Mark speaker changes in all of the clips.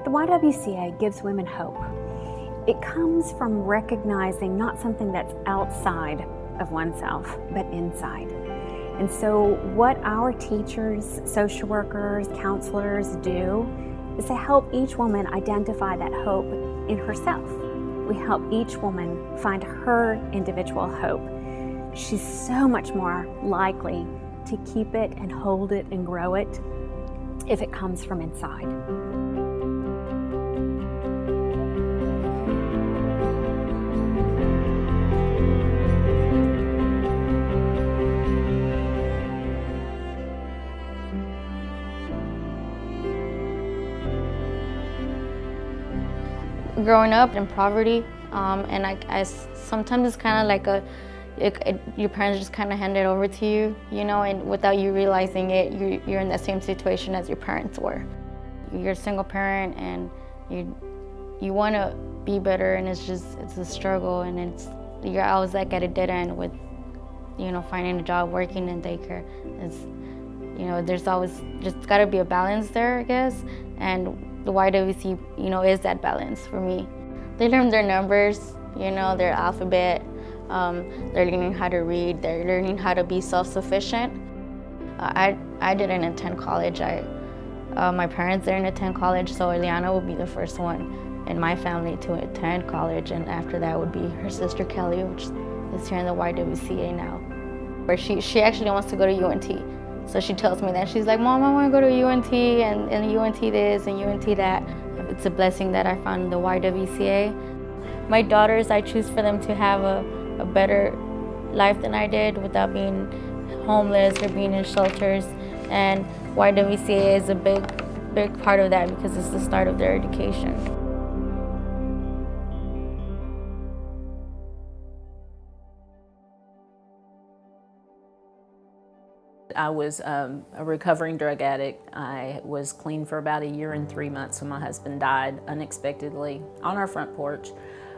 Speaker 1: The YWCA gives women hope. It comes from recognizing not something that's outside of oneself, but inside. And so what our teachers, social workers, counselors do is to help each woman identify that hope in herself. We help each woman find her individual hope. She's so much more likely to keep it and hold it and grow it if it comes from inside.
Speaker 2: Growing up in poverty, and I sometimes it's kind of like your parents just kind of hand it over to you, you know, and without you realizing it, you're in the same situation as your parents were. You're a single parent, and you want to be better, and it's a struggle, and you're always like at a dead end with, you know, finding a job, working in daycare. You know, there's always just got to be a balance there, I guess, and the YWC, you know, is that balance for me. They learn their numbers, you know, their alphabet. They're learning how to read. They're learning how to be self-sufficient. I didn't attend college. My parents didn't attend college, so Eliana would be the first one in my family to attend college, and after that would be her sister Kelly, which is here in the YWCA now. Where she actually wants to go to UNT. So she tells me that. She's like, Mom, I want to go to UNT and UNT this and UNT that. It's a blessing that I found the YWCA. My daughters, I choose for them to have a better life than I did without being homeless or being in shelters. And YWCA is a big part of that because it's the start of their education.
Speaker 3: I was a recovering drug addict. I was clean for about 1 year and 3 months when my husband died unexpectedly on our front porch.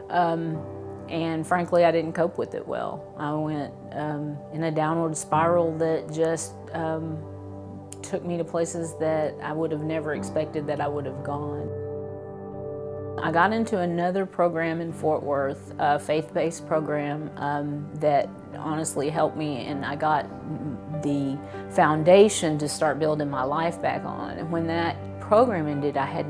Speaker 3: And frankly, I didn't cope with it well. I went in a downward spiral that just took me to places that I would have never expected that I would have gone. I got into another program in Fort Worth, a faith-based program that honestly helped me, and I got the foundation to start building my life back on. And when that program ended, I had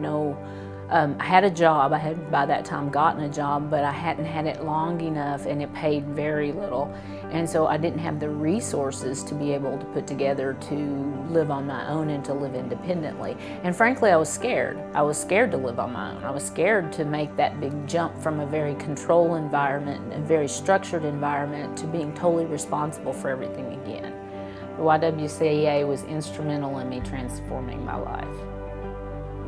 Speaker 3: I had a job. I had by that time gotten a job, but I hadn't had it long enough, and it paid very little. And so I didn't have the resources to be able to put together to live on my own and to live independently. And frankly, I was scared. I was scared to live on my own. I was scared to make that big jump from a very controlled environment, a very structured environment, to being totally responsible for everything again. The YWCA was instrumental in me transforming my life.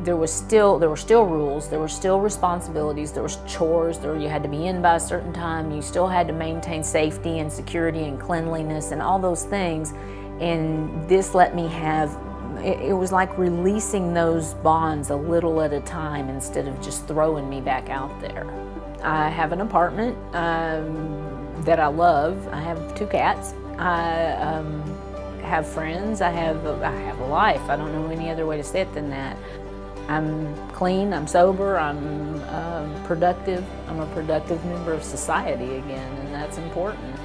Speaker 3: There were still rules, there were still responsibilities, there was chores, you had to be in by a certain time, you still had to maintain safety and security and cleanliness and all those things. And this let me it was like releasing those bonds a little at a time instead of just throwing me back out there. I have an apartment that I love. I have 2 cats. I have friends. I have a life. I don't know any other way to say it than that. I'm clean, I'm sober, I'm productive. I'm a productive member of society again, and that's important.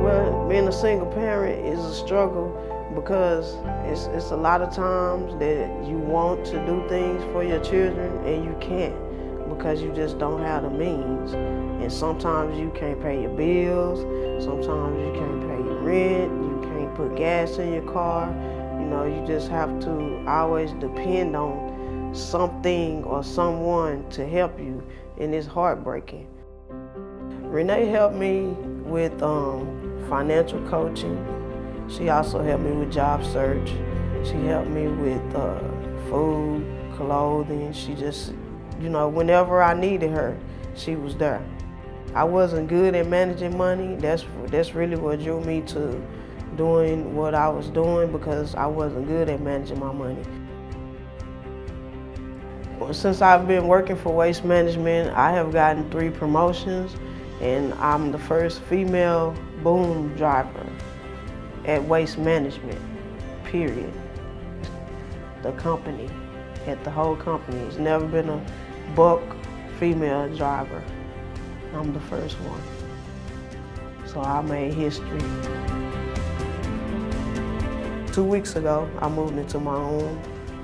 Speaker 4: Well, being a single parent is a struggle because it's a lot of times that you want to do things for your children and you can't, because you just don't have the means. And sometimes you can't pay your bills, sometimes you can't pay your rent, you can't put gas in your car. You know, you just have to always depend on something or someone to help you, and it's heartbreaking. Renee helped me with financial coaching. She also helped me with job search. She helped me with food, clothing. She just, you know, whenever I needed her, she was there. I wasn't good at managing money. That's really what drew me to doing what I was doing, because I wasn't good at managing my money. Since I've been working for Waste Management, I have gotten 3 promotions, and I'm the first female boom driver at Waste Management, period. The company, at the whole company, there's never been a buck female driver. I'm the first one. So I made history. 2 weeks ago, I moved into my own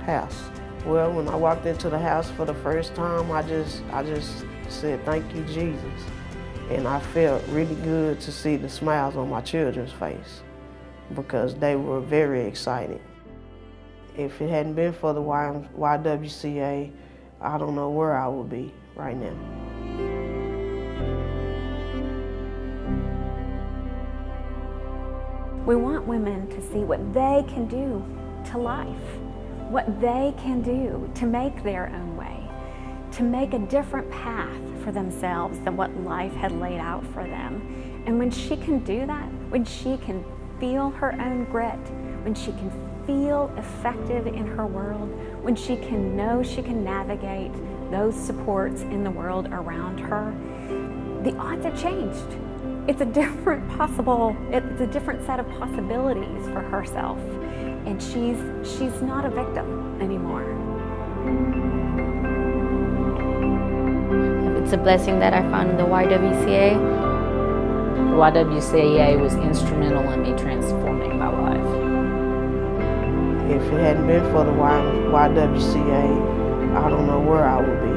Speaker 4: house. Well, when I walked into the house for the first time, I just said, thank you, Jesus. And I felt really good to see the smiles on my children's face because they were very excited. If it hadn't been for the YWCA, I don't know where I would be right now.
Speaker 1: We want women to see what they can do to life, what they can do to make their own way, to make a different path for themselves than what life had laid out for them. And when she can do that, when she can feel her own grit, when she can feel effective in her world, when she can know she can navigate those supports in the world around her, the odds have changed. It's a different set of possibilities for herself. And she's not a victim anymore.
Speaker 2: It's a blessing that I found in the YWCA.
Speaker 3: The YWCA was instrumental in me transforming my life.
Speaker 4: If it hadn't been for the YWCA, I don't know where I would be.